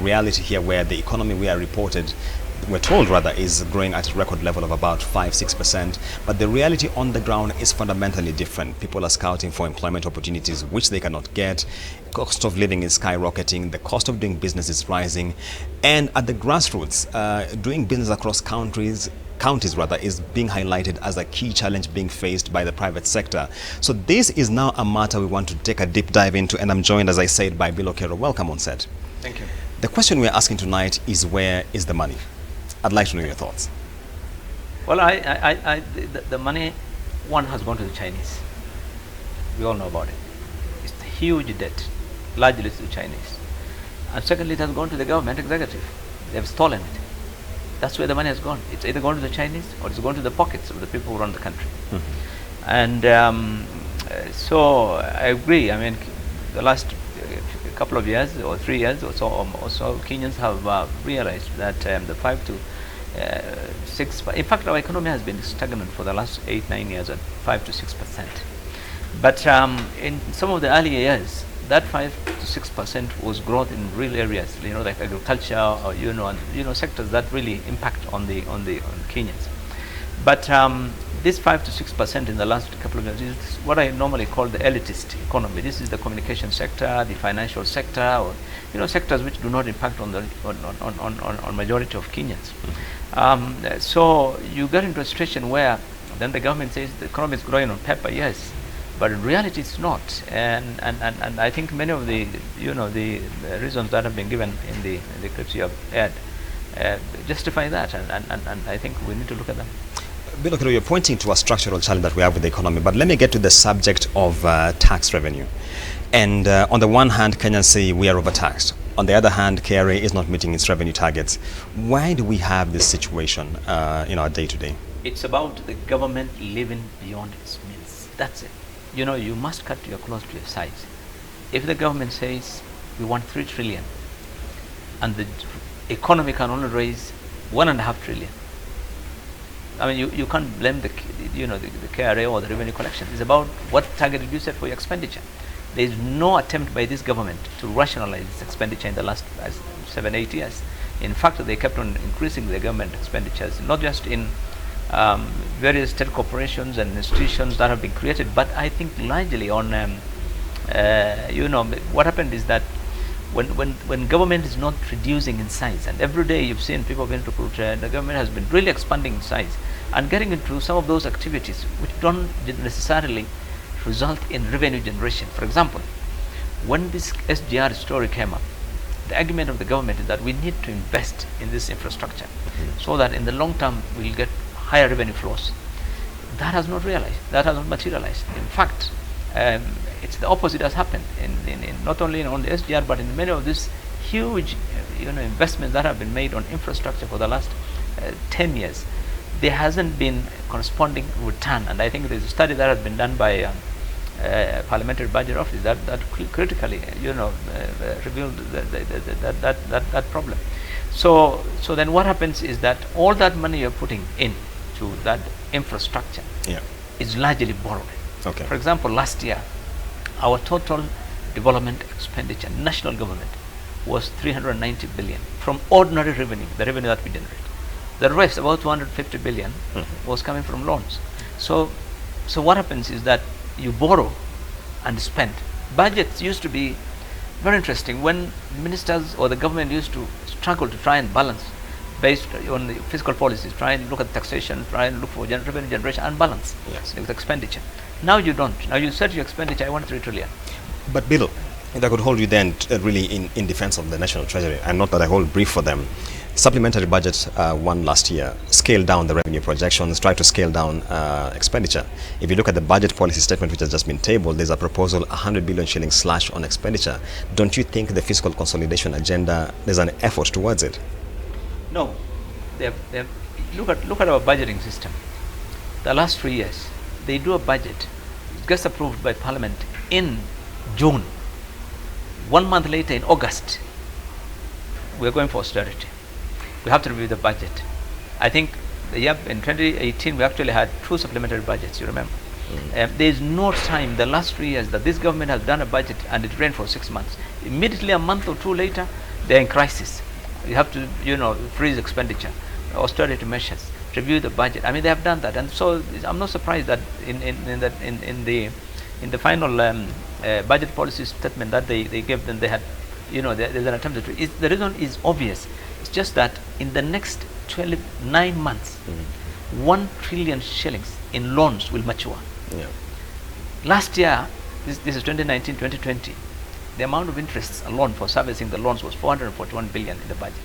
reality here where the economy we are reported, we're told rather, is growing at a record level of about 5-6%, but the reality on the ground is fundamentally different. People are scouting for employment opportunities which they cannot get. Cost of living is skyrocketing, the cost of doing business is rising, and at the grassroots, doing business across counties rather, is being highlighted as a key challenge being faced by the private sector. So this is now a matter we want to take a deep dive into, and I'm joined, as I said, by Billow Kerrow. Welcome on set. Thank you. The question we're asking tonight is, where is the money? I'd like to know your thoughts. Well, the money, one, has gone to the Chinese. We all know about it. It's a huge debt, largely to the Chinese. And secondly, it has gone to the government executive. They've stolen it. That's where the money has gone. It's either gone to the Chinese or it's gone to the pockets of the people who run the country. Mm-hmm. And so I agree. I mean, the last couple of years or 3 years or so, Kenyans have realized that the 5 to 6. In fact, our economy has been stagnant for the last 8-9 years at 5 to 6%. But in some of the earlier years, that 5 to 6% was growth in real areas, like agriculture or and sectors that really impact on the Kenyans. But this 5 to 6% in the last couple of years is what I normally call the elitist economy. This is the communication sector, the financial sector, or sectors which do not impact on the on majority of Kenyans. So you get into a situation where then the government says the economy is growing on paper, yes, but in reality it's not. And I think many of the the reasons that have been given in the clips you have aired justify that, and I think we need to look at them. Billow Kerrow, you're pointing to a structural challenge that we have with the economy, but let me get to the subject of tax revenue. And on the one hand, Kenyans say we are overtaxed. On the other hand, KRA is not meeting its revenue targets. Why do we have this situation in our day-to-day? It's about the government living beyond its means. That's it. You must cut your clothes to your size. If the government says we want 3 trillion and the economy can only raise 1.5 trillion, I mean, you can't blame the KRA or the revenue collection. It's about what target did you set for your expenditure. There is no attempt by this government to rationalize its expenditure in the last 7-8 years. In fact, they kept on increasing the government expenditures, not just in various state corporations and institutions that have been created, but I think largely on, what happened is that when government is not reducing in size, and every day you've seen people being recruited, the government has been really expanding in size and getting into some of those activities which don't necessarily result in revenue generation. For example, when this SGR story came up, the argument of the government is that we need to invest in this infrastructure so that in the long term we'll get higher revenue flows. That has not realized, that has not materialized. In fact, it's the opposite has happened in not only on the SGR but in many of these huge investments that have been made on infrastructure for the last 10 years. There hasn't been corresponding return, and I think there's a study that has been done by Parliamentary Budget Office that critically revealed that problem. So then what happens is that all that money you're putting into that infrastructure is largely borrowed. Okay. For example, last year our total development expenditure, national government, was 390 billion from ordinary revenue, the revenue that we generate. The rest, about 250 billion, was coming from loans. So what happens is that you borrow and spend. Budgets used to be very interesting when ministers or the government used to struggle to try and balance based on the fiscal policies, try and look at taxation, try and look for revenue generation and balance with expenditure. Now you don't. Now you set your expenditure, I want 3 trillion. But Billow, if I could hold you then really in defense of the National Treasury, and not that I hold brief for them, supplementary budget one last year scaled down the revenue projections, tried to scale down expenditure. If you look at the budget policy statement which has just been tabled, there's a proposal 100 billion shilling slash on expenditure. Don't you think the fiscal consolidation agenda, there's an effort towards it? No. Look at our budgeting system. The last 3 years, they do a budget, it gets approved by Parliament in June. 1 month later, in August, we're going for austerity. We have to review the budget. I think in 2018 we actually had 2 supplementary budgets, you remember. There is no time the last 3 years that this government has done a budget and it ran for 6 months. Immediately a month or 2 later, they're in crisis. You have to, freeze expenditure, austerity measures, review the budget. I mean, they have done that, and so I'm not surprised that in the final budget policy statement that they gave, then they had, there's an attempt to. The reason is obvious. It's just that in the next 9 months, 1 trillion shillings in loans will mature. Yeah. Last year, this is 2019-2020, the amount of interest alone for servicing the loans was 441 billion in the budget.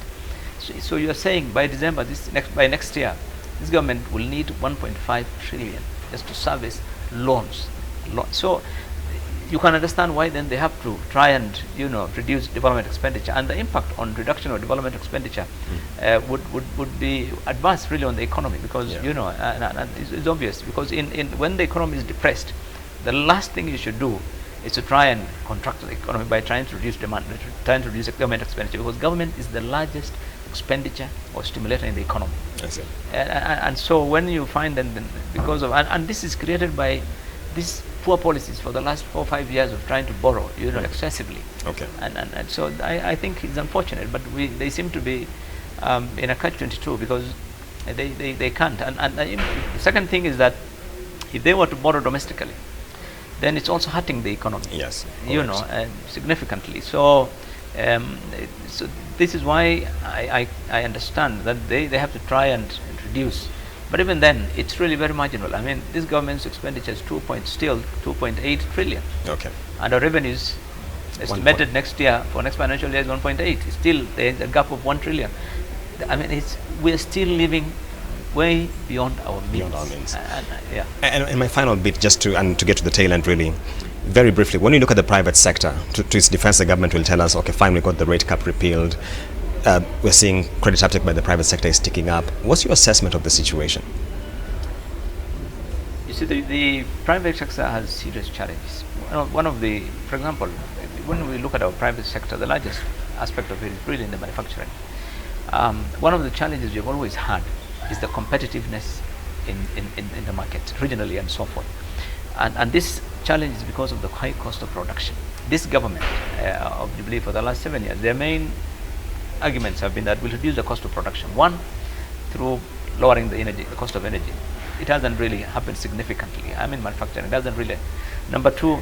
So you are saying by December by next year, this government will need 1.5 trillion just to service loans. So you can understand why then they have to try and reduce development expenditure, and the impact on reduction of development expenditure would be adverse really on the economy, because and it's obvious, because when the economy is depressed, the last thing you should do is to try and contract the economy by trying to reduce demand, trying to reduce government expenditure, because government is the largest expenditure or stimulator in the economy. I see. And so when you find then because of and this is created by these poor policies for the last 4 or 5 years of trying to borrow, excessively. Okay. And so I think it's unfortunate, but they seem to be in a catch-22, because they can't. And the second thing is that if they were to borrow domestically, then it's also hurting the economy. Yes. Significantly. So this is why I understand that they have to try and reduce. But even then, it's really very marginal. I mean, this government's expenditure is 2.8 trillion. Okay. And our revenues estimated next year, for next financial year, is 1.8. Still, there's a gap of 1 trillion. I mean, we're still living way beyond our means. Beyond our means. Yeah. And my final bit, just to get to the tail end really, very briefly, when you look at the private sector, to its defense, the government will tell us, okay, fine, we got the rate cap repealed. We're seeing credit uptake by the private sector is ticking up. What's your assessment of the situation? You see, the private sector has serious challenges. For example, when we look at our private sector, the largest aspect of it is really in the manufacturing. One of the challenges we've always had is the competitiveness in the market, regionally and so forth. And this challenge is because of the high cost of production. This government of Jubilee for the last 7 years, their main arguments have been that we'll reduce the cost of production. One, through lowering the cost of energy. It hasn't really happened significantly. I mean, manufacturing, it doesn't really. Number two,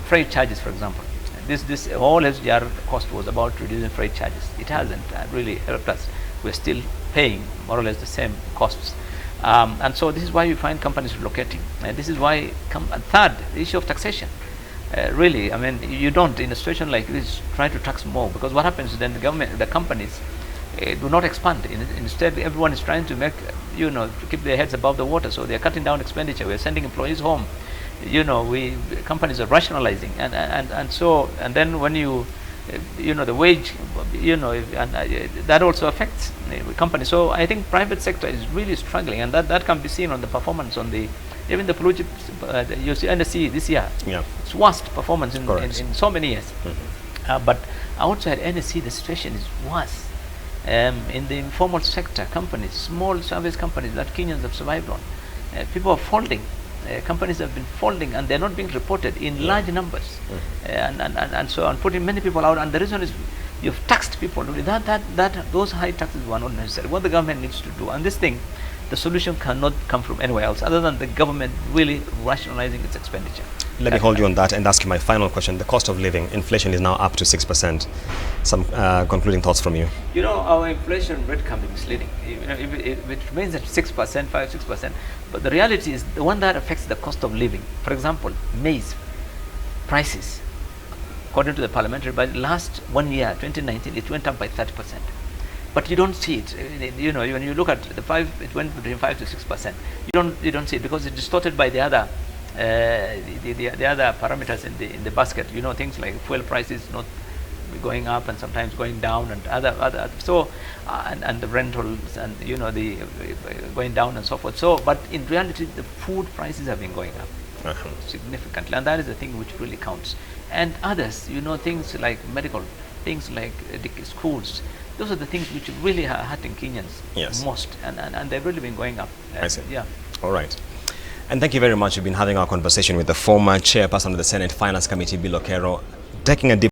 freight charges, for example. This whole SGR cost was about reducing freight charges. It hasn't really helped us. We're still paying more or less the same costs. And so this is why you find companies relocating. And this is why, third, the issue of taxation. Really, I mean, you don't, in a situation like this, try to tax more, because what happens is then the companies do not expand. Instead, everyone is trying to make, to keep their heads above the water, so they're cutting down expenditure. We're sending employees home. Companies are rationalizing, and then when the wage, that also affects the company. So I think private sector is really struggling, and that can be seen on the performance on even the blue chip, you see NSE this year. Yeah. It's worst performance in so many years. Mm-hmm. But outside NSE, the situation is worse. In the informal sector, companies, small service companies that Kenyans have survived on, people are folding. Companies have been folding, and they're not being reported in large numbers, and so on, putting many people out. And the reason is you've taxed people. Those high taxes were not necessary. What the government needs to do, and this thing, the solution cannot come from anywhere else other than the government really rationalizing its expenditure. Let me hold you on that and ask you my final question. The cost of living, inflation is now up to 6%. Some concluding thoughts from you. Our inflation rate can be misleading. If it remains at 6%, 5-6%, but the reality is the one that affects the cost of living. For example, maize prices, according to the parliamentary budget, last 1 year, 2019, it went up by 30%. But you don't see it. When you look at the 5, it went between 5 to 6%. You don't see it because it's distorted by the other the other parameters in the basket. Things like fuel prices not going up and sometimes going down, and other so and the rentals and the going down and so forth. So, but in reality, the food prices have been going up significantly, and that is the thing which really counts. And others, things like medical, things like schools. Those are the things which really are hurting Kenyans most, and they've really been going up. I see. Yeah. All right. And thank you very much. We've been having our conversation with the former chairperson of the Senate Finance Committee, Billow Kerrow, taking a deep